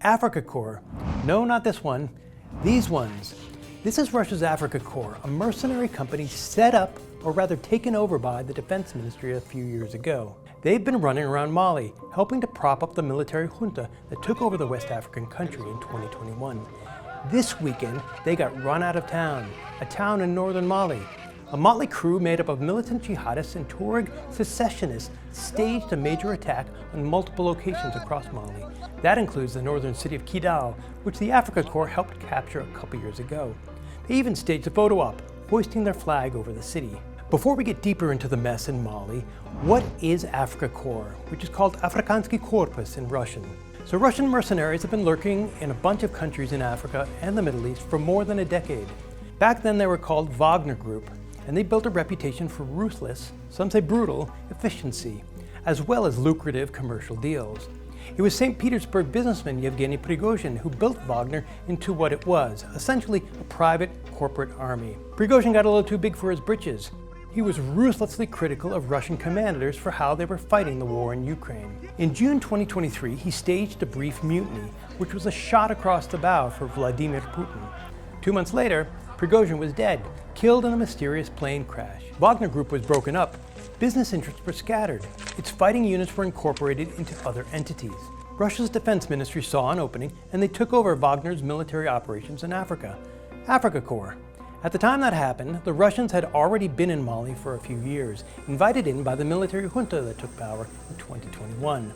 Africa Corps. No, not this one. These ones. This is Russia's Africa Corps, a mercenary company set up, or rather taken over by, the Defense Ministry a few years ago. They've been running around Mali, helping to prop up the military junta that took over the West African country in 2021. This weekend, they got run out of town, a town in northern Mali. A motley crew made up of militant jihadists and Tuareg secessionists staged a major attack on multiple locations across Mali. That includes the northern city of Kidal, which the Africa Corps helped capture a couple years ago. They even staged a photo op, hoisting their flag over the city. Before we get deeper into the mess in Mali, what is Africa Corps, which is called Afrikansky Korpus in Russian? So Russian mercenaries have been lurking in a bunch of countries in Africa and the Middle East for more than a decade. Back then they were called Wagner Group, and they built a reputation for ruthless, some say brutal, efficiency, as well as lucrative commercial deals. It was St. Petersburg businessman Yevgeny Prigozhin who built Wagner into what it was, essentially a private corporate army. Prigozhin got a little too big for his britches. He was ruthlessly critical of Russian commanders for how they were fighting the war in Ukraine. In June 2023, he staged a brief mutiny, which was a shot across the bow for Vladimir Putin. 2 months later, Prigozhin was dead, killed in a mysterious plane crash. Wagner Group was broken up. Business interests were scattered. Its fighting units were incorporated into other entities. Russia's defense ministry saw an opening, and they took over Wagner's military operations in Africa, Africa Corps. At the time that happened, the Russians had already been in Mali for a few years, invited in by the military junta that took power in 2021.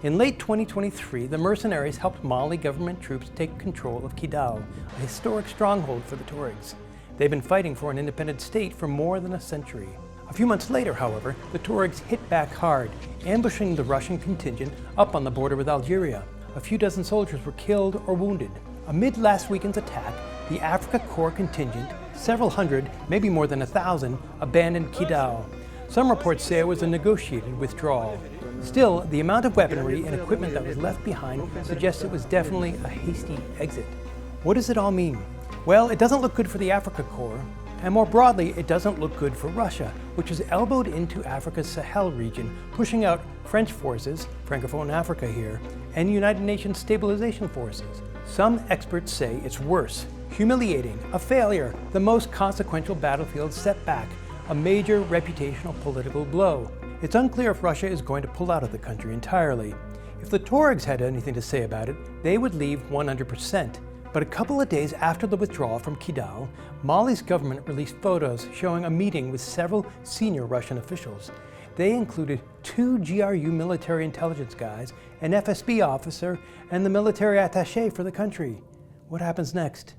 In late 2023, the mercenaries helped Mali government troops take control of Kidal, a historic stronghold for the Tuaregs. They've been fighting for an independent state for more than a century. A few months later, however, the Tuaregs hit back hard, ambushing the Russian contingent up on the border with Algeria. A few dozen soldiers were killed or wounded. Amid last weekend's attack, the Africa Corps contingent, several hundred, maybe more than 1,000, abandoned Kidal. Some reports say it was a negotiated withdrawal. Still, the amount of weaponry and equipment that was left behind suggests it was definitely a hasty exit. What does it all mean? Well, it doesn't look good for the Africa Corps, and more broadly, it doesn't look good for Russia, which is elbowed into Africa's Sahel region, pushing out French forces, Francophone Africa here, and United Nations stabilization forces. Some experts say it's worse, humiliating, a failure, the most consequential battlefield setback, a major reputational political blow. It's unclear if Russia is going to pull out of the country entirely. If the Tuaregs had anything to say about it, they would leave 100%. But a couple of days after the withdrawal from Kidal, Mali's government released photos showing a meeting with several senior Russian officials. They included 2 GRU military intelligence guys, an FSB officer, and the military attaché for the country. What happens next?